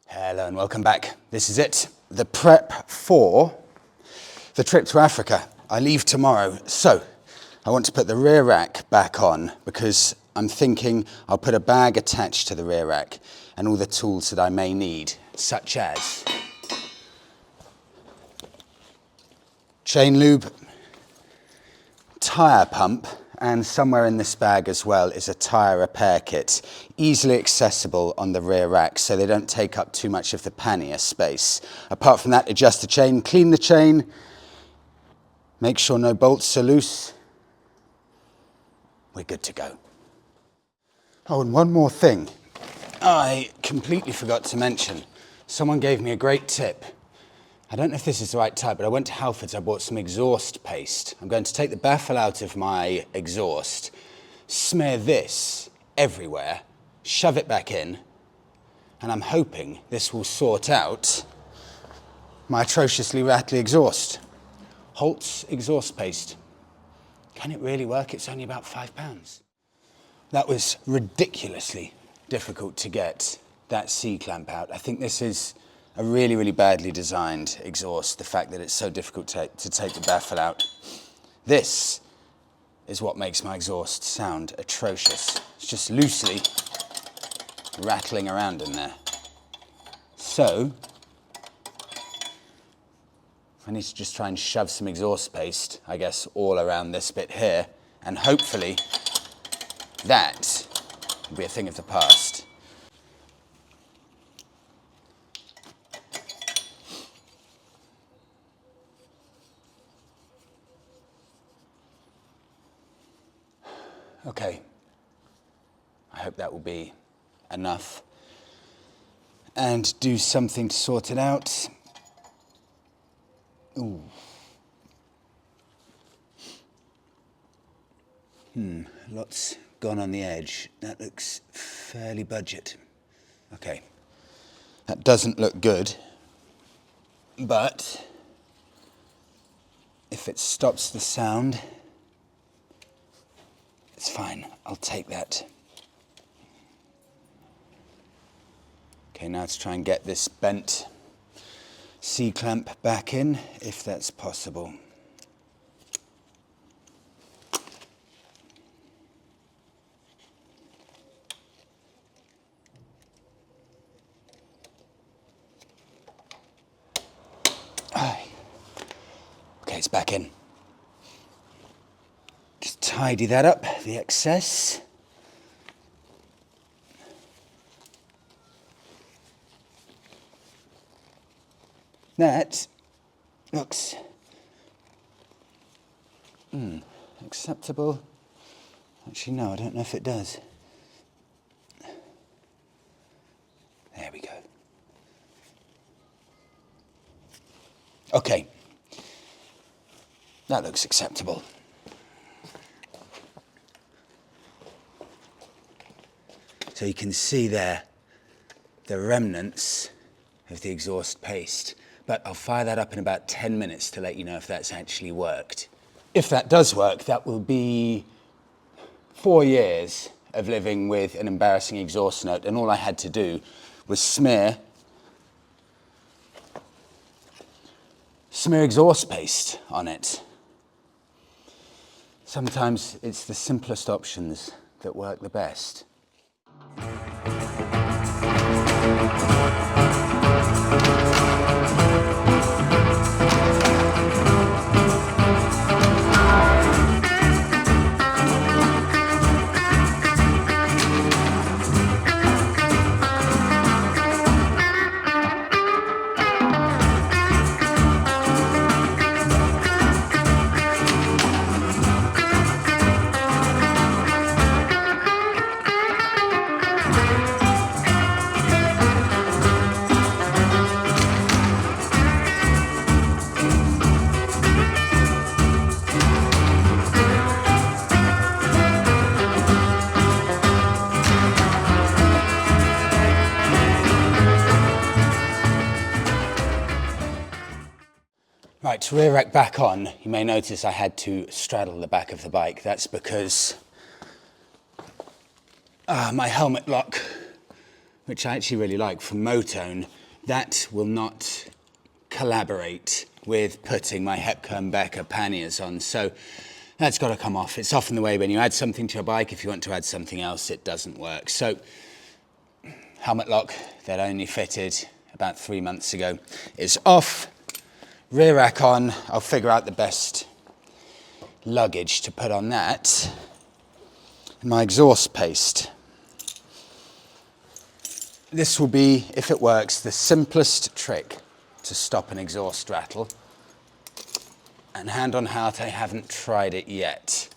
Hello and welcome back. This is it, the prep for the trip to Africa. I leave tomorrow, so I want to put the rear rack back on because I'm thinking I'll put a bag attached to the rear rack and all the tools that I may need, such as chain lube, tyre pump, and somewhere in this bag as well is a tyre repair kit, easily accessible on the rear rack so they don't take up too much of the pannier space. Apart from that, adjust the chain, clean the chain, make sure no bolts are loose. We're good to go. Oh, and one more thing. I completely forgot to mention. Someone gave me a great tip. I don't know if this is the right type, but I went to Halfords, I bought some exhaust paste. I'm going to take the baffle out of my exhaust, smear this everywhere, shove it back in, and I'm hoping this will sort out my atrociously rattly exhaust. Holt's exhaust paste. Can it really work? It's only about £5. That was ridiculously difficult to get that C-clamp out. I think this is a really, really badly designed exhaust, the fact that it's so difficult to take the baffle out. This is what makes my exhaust sound atrocious. It's just loosely rattling around in there. So, I need to just try and shove some exhaust paste, I guess, all around this bit here, and hopefully that will be a thing of the past. Okay, I hope that will be enough and do something to sort it out. Ooh. Lots gone on the edge. That looks fairly budget. Okay, that doesn't look good, but if it stops the sound, it's fine, I'll take that. Okay, now let's try and get this bent C-clamp back in, if that's possible. Okay, it's back in. Just tidy that up, the excess. That looks acceptable. Actually, no, I don't know if it does. There we go. Okay, that looks acceptable. So you can see there the remnants of the exhaust paste, but I'll fire that up in about 10 minutes to let you know if that's actually worked. If that does work, that will be 4 years of living with an embarrassing exhaust note, and all I had to do was smear exhaust paste on it. Sometimes it's the simplest options that work the best. Right, rear rack back on. You may notice I had to straddle the back of the bike. That's because my helmet lock which I actually really like from Motone, that will not collaborate with putting my Hepburn Becker panniers on. So that's got to come off. It's often the way when you add something to a bike, if you want to add something else, it doesn't work. So helmet lock that I only fitted about 3 months ago is off. Rear rack on. I'll figure out the best luggage to put on that. And my exhaust paste. This will be, if it works, the simplest trick to stop an exhaust rattle. And hand on heart, I haven't tried it yet.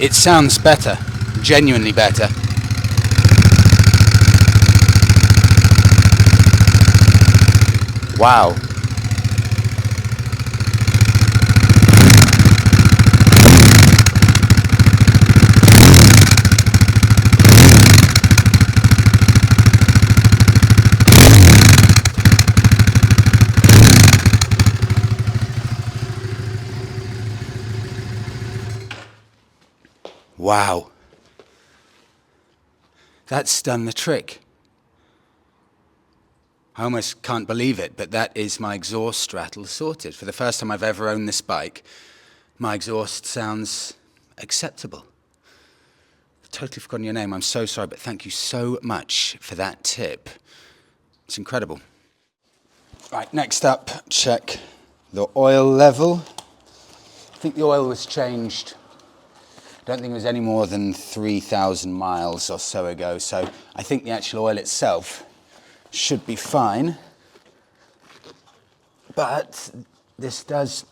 It sounds better, genuinely better. Wow. Wow. That's done the trick. I almost can't believe it, but that is my exhaust rattle sorted. For the first time I've ever owned this bike, my exhaust sounds acceptable. I've totally forgotten your name, I'm so sorry, but thank you so much for that tip. It's incredible. Right, next up, check the oil level. I think the oil was changed, I don't think it was any more than 3,000 miles or so ago, so I think the actual oil itself should be fine, but this does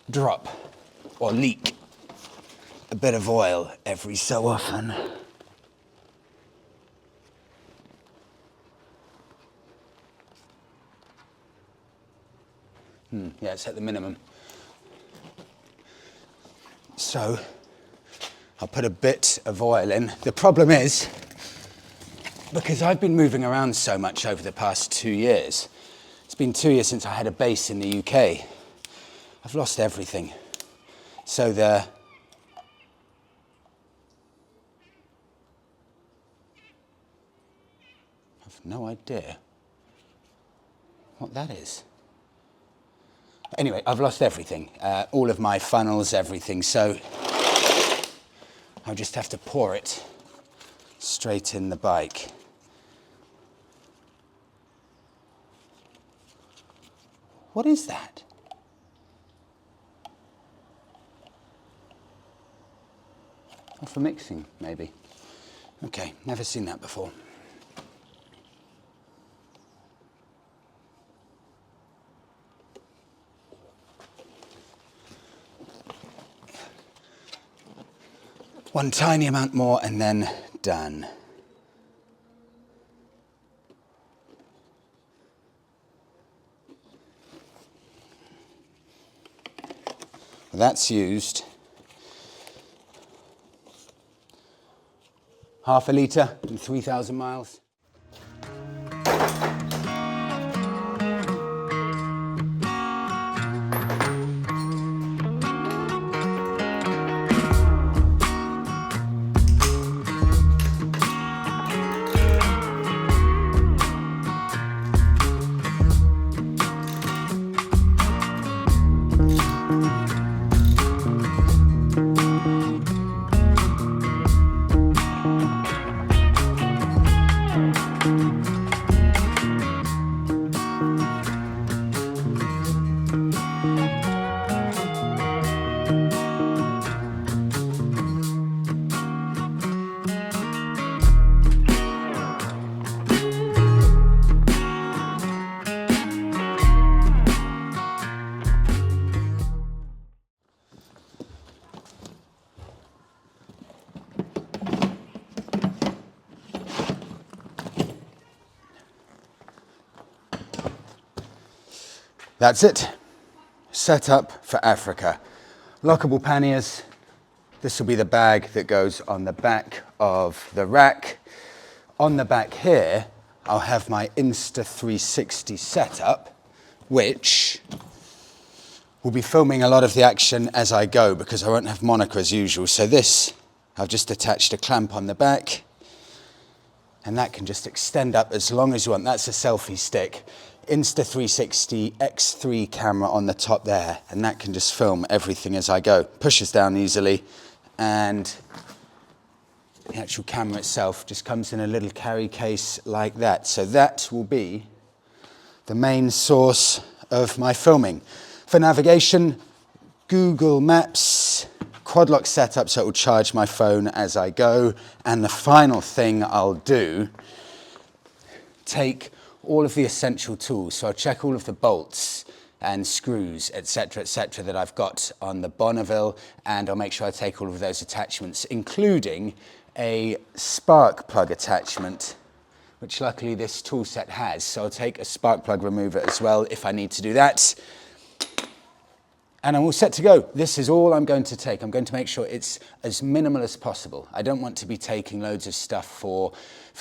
drop or leak a bit of oil every so often. Yeah, it's at the minimum. So I'll put a bit of oil in. The problem is, because I've been moving around so much over the past 2 years, it's been 2 years since I had a base in the UK, I've lost everything. So I've no idea what that is. Anyway, I've lost everything, all of my funnels, everything, so I'll just have to pour it straight in the bike. What is that? Oh, for mixing, maybe. Okay, never seen that before. One tiny amount more and then done. That's used half a litre and 3,000 miles. That's it. Set up for Africa. Lockable panniers. This will be the bag that goes on the back of the rack. On the back here, I'll have my Insta360 Setup, which will be filming a lot of the action as I go because I won't have Monica as usual. So this, I've just attached a clamp on the back and that can just extend up as long as you want. That's a selfie stick. Insta360 X3 camera on the top there, and that can just film everything as I go. Pushes down easily, and the actual camera itself just comes in a little carry case like that. So that will be the main source of my filming. For navigation, Google Maps, QUADLOCK setup, so it will charge my phone as I go. And the final thing I'll do, take all of the essential tools. So I'll check all of the bolts and screws, etc., that I've got on the Bonneville, and I'll make sure I take all of those attachments, including a spark plug attachment, which luckily this tool set has. So I'll take a spark plug remover as well if I need to do that. And I'm all set to go. This is all I'm going to take. I'm going to make sure it's as minimal as possible. I don't want to be taking loads of stuff for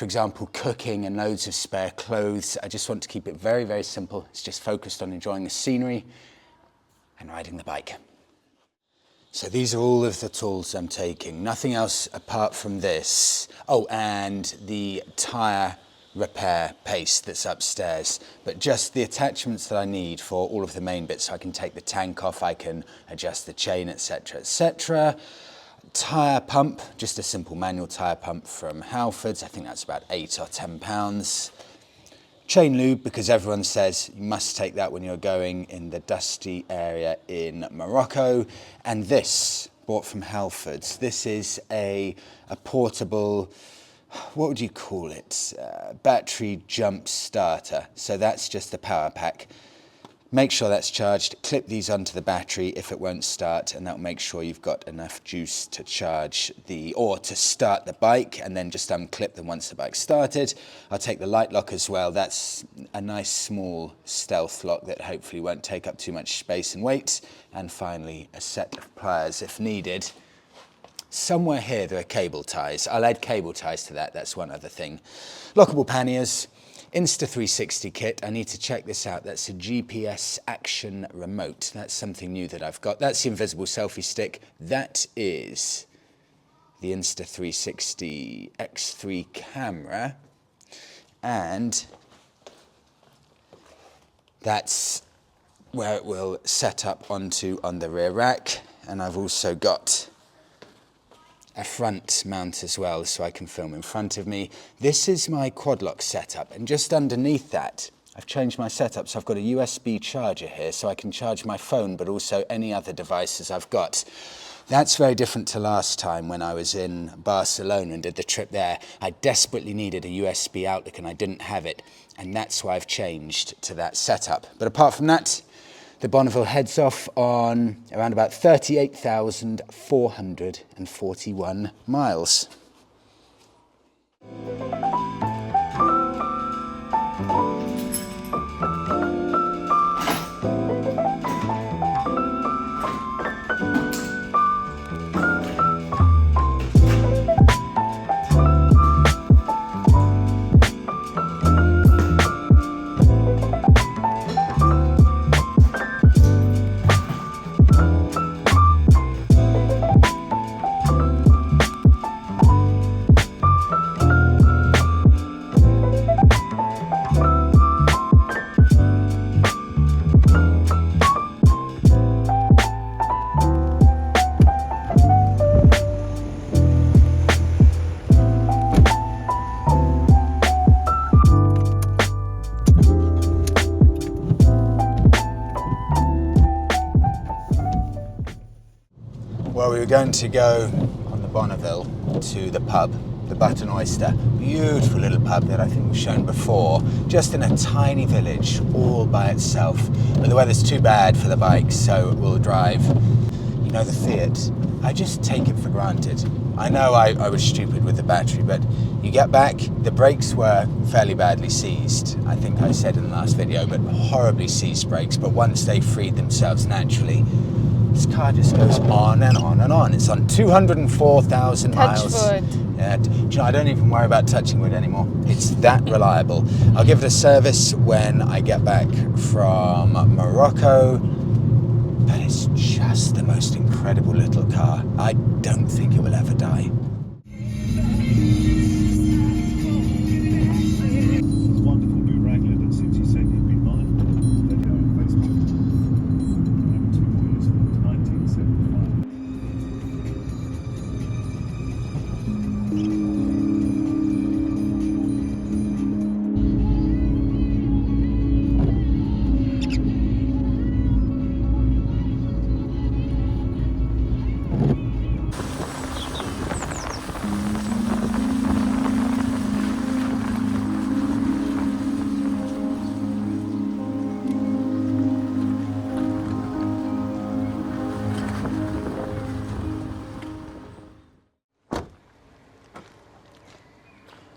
example, cooking and loads of spare clothes. I just want to keep it very, very simple. It's just focused on enjoying the scenery and riding the bike. So these are all of the tools I'm taking. Nothing else apart from this. Oh, and the tyre repair paste that's upstairs, but just the attachments that I need for all of the main bits. So I can take the tank off, I can adjust the chain, etc., etc. Tyre pump, just a simple manual tyre pump from Halfords. I think that's about £8 or £10. Chain lube, because everyone says you must take that when you're going in the dusty area in Morocco. And this, bought from Halfords. This is a portable, what would you call it? Battery jump starter. So that's just the power pack. Make sure that's charged, clip these onto the battery if it won't start, and that'll make sure you've got enough juice to charge or to start the bike, and then just unclip them once the bike's started. I'll take the light lock as well. That's a nice small stealth lock that hopefully won't take up too much space and weight. And finally, a set of pliers if needed. Somewhere here there are cable ties. I'll add cable ties to that, that's one other thing. Lockable panniers, Insta360 kit. I need to check this out. That's a GPS action remote. That's something new that I've got. That's the invisible selfie stick. That is the Insta360 X3 camera. And that's where it will set up onto on the rear rack. And I've also got a front mount as well, so I can film in front of me. This is my QUADLOCK setup, and just underneath that, I've changed my setup, so I've got a USB charger here, so I can charge my phone, but also any other devices I've got. That's very different to last time when I was in Barcelona and did the trip there. I desperately needed a USB outlet and I didn't have it, and that's why I've changed to that setup. But apart from that, the Bonneville heads off on around about 38,441 miles. Well, we were going to go on the Bonneville to the pub, the Button Oyster. Beautiful little pub that I think we've shown before, just in a tiny village all by itself. But the weather's too bad for the bike, so we'll drive. You know, the Fiat, I just take it for granted. I know I was stupid with the battery, but you get back, the brakes were fairly badly seized. I think I said in the last video, but horribly seized brakes. But once they freed themselves naturally, This car just goes on and on and on. It's on 204,000 miles. Touch wood. Yeah, do you know, I don't even worry about touching wood anymore. It's that reliable. I'll give it a service when I get back from Morocco. But it's just the most incredible little car. I don't think it will ever die.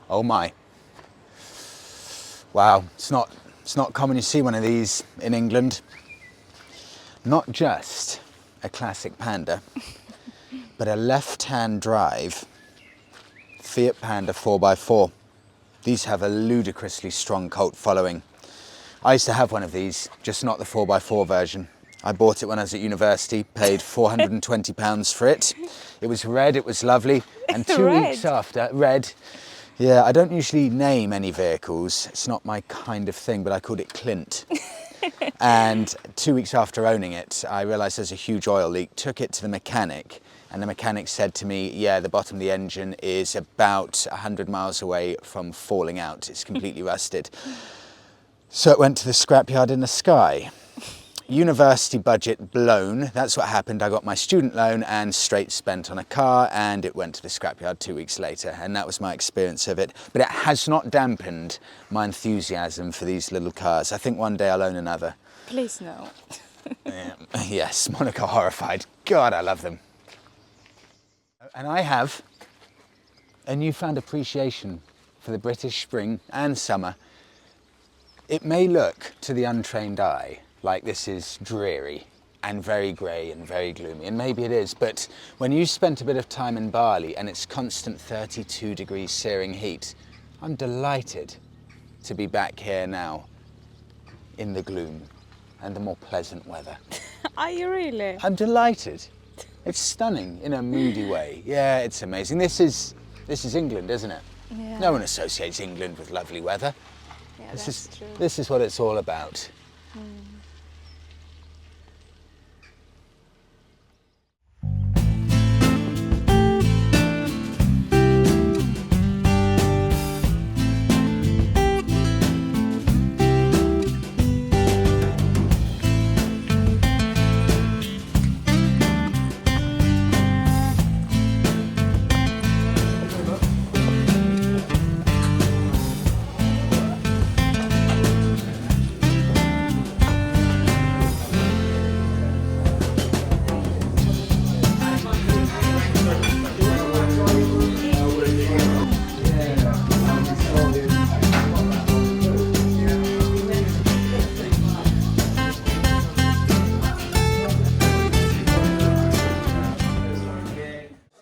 Oh my. Wow, it's not common you see one of these in England. Not just a classic Panda, but a left-hand drive Fiat Panda 4x4. These have a ludicrously strong cult following. I used to have one of these, just not the 4x4 version. I bought it when I was at university, paid £420 for it. It was red, it was lovely, and 2 weeks after, red. Yeah, I don't usually name any vehicles. It's not my kind of thing, but I called it Clint. And 2 weeks after owning it, I realised there's a huge oil leak, took it to the mechanic, and the mechanic said to me, yeah, the bottom of the engine is about 100 miles away from falling out. It's completely rusted. So it went to the scrapyard in the sky. University budget blown. That's what happened. I got my student loan and straight spent on a car, and it went to the scrapyard 2 weeks later, and that was my experience of it. But it has not dampened my enthusiasm for these little cars. I think one day I'll own another. Please no. Yes, Monica horrified. God, I love them. And I have a newfound appreciation for the British spring and summer. It may look to the untrained eye like this is dreary and very grey and very gloomy, and maybe it is, but when you spent a bit of time in Bali and it's constant 32 degrees searing heat, I'm delighted to be back here now in the gloom and the more pleasant weather. Are you really? I'm delighted. It's stunning in a moody way. Yeah, it's amazing. This is England, isn't it? Yeah. No one associates England with lovely weather. Yeah, True. This is what it's all about.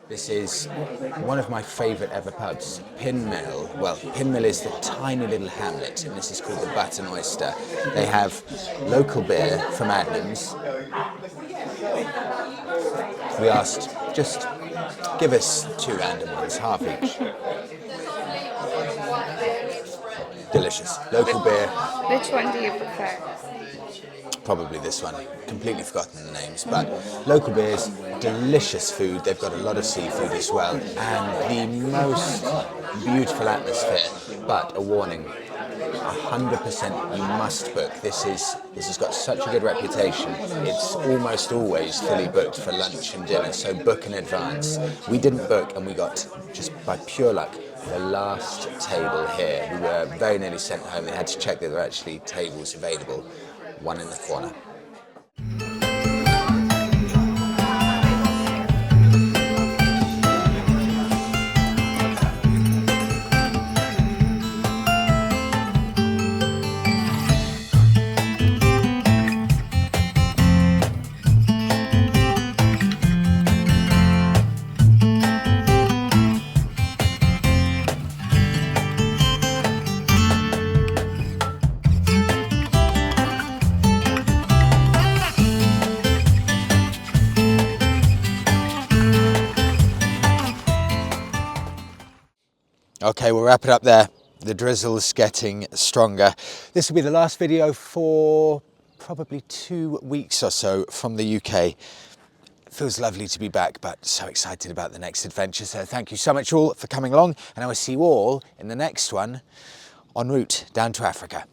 This is one of my favourite ever pubs, Pin Mill. Well, Pin Mill is the tiny little hamlet, and this is called the Butt and Oyster. They have local beer from Adnams. We asked, just give us 2 random ones, half each. Delicious. Local beer. Which one do you prefer? Probably this one. Completely forgotten the names, but local beers, delicious food. They've got a lot of seafood as well, and the most beautiful atmosphere. But a warning: 100% you must book. This has got such a good reputation. It's almost always fully booked for lunch and dinner, so book in advance. We didn't book, and we got, just by pure luck, the last table here. We were very nearly sent home. They had to check that there were actually tables available. One in the corner. Okay, we'll wrap it up there. The drizzle's getting stronger. This will be the last video for probably 2 weeks or so from the UK. Feels lovely to be back, but so excited about the next adventure. So thank you so much all for coming along, and I will see you all in the next one en route down to Africa.